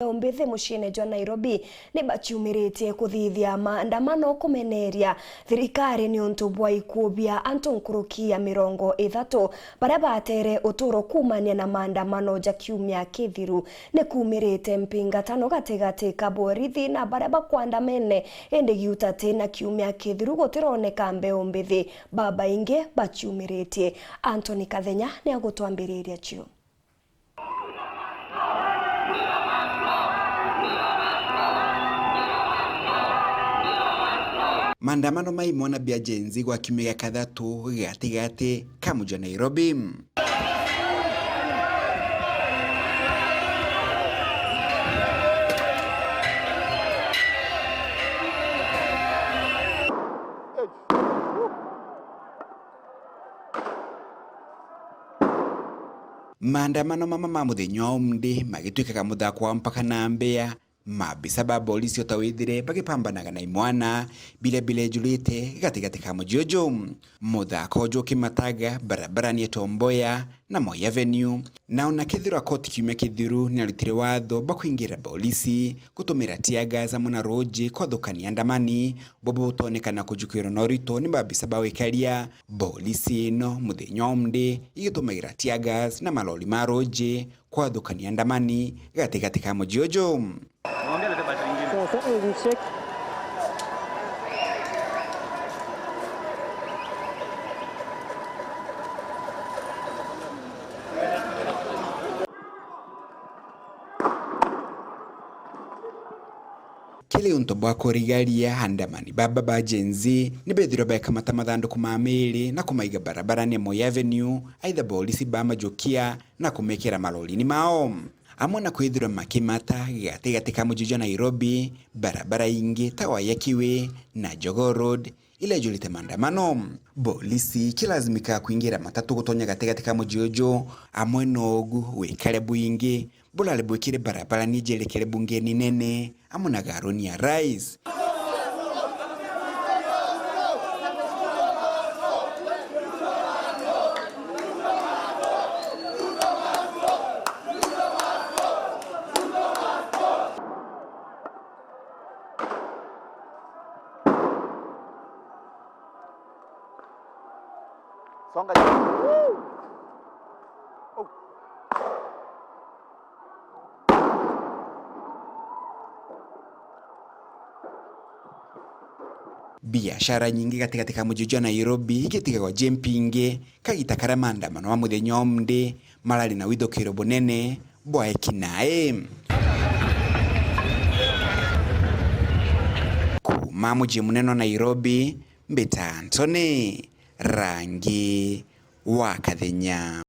Mbithi muciine jwa Nairobi ni baciumiritie kuthithia maandamano kumeneria thirikari ni untu bwa ikubia antu nkurukia 30 baria batere uturo kumania na maandamano ja kiumia kithiru ni kumirite mpingatano gatigati ka borithi na baria bakwandamene indi giutate na kiumia kithiru gutironeka mbeu mbithi baba ingi baciumiritie. Anthony Kathenya ni agutwambiriria cio. Maandamano maimona bia jenzi gwa kiumia kathatu gatigati ka muji wa Nairobi. Maandamano mama muthenya umndi magituikaga muthako wa mpaka na mbea mabisa ba polisi otawithire bagipambanaga na imwana bile julite gatigati ka mujojo muthako jo kimataga barabara ni Tomboya na Moi Avenue na ona kithiro koti kiumia kithiru ni arutire watho bakuingira polisi gutumira tiaga muna roje kwathukania andamani bobo utonekana kujukiro norito ni babisa bawikaria polisi no muthenya umndi igitumagira tiaga na maloli ma roje kwathukania andamani gatigati ka mujojo. Kile unto bwa kurigaria andamani baba ba jenzi ni bethiro beka matamathanduku ma miri na kumaiga barabara ni Moi Avenue aitha polisi ba majokia na kumekera malolini mao amwe na kwithira makimata gatigati ka muji wa Nairobi barabara ingi ta Wayakiwe na Jogoo Road ile julite maandamano polisi kilazimika kuingira matatu gutonya gatigati ka muji ujo amwe nogu wikale buingi bulale bwikire barabara ni jerekere bungeni nene amwe na garoni ya rais. Songa biashara nyingi katika muji wa Nairobi igitiga kwa jempinge kagitakara maandamano wa muthenya umndi malali na withokiro bunene bwa ekinae kuma muji munene wa Nairobi mbita Anthony Rangi wa Kathenya.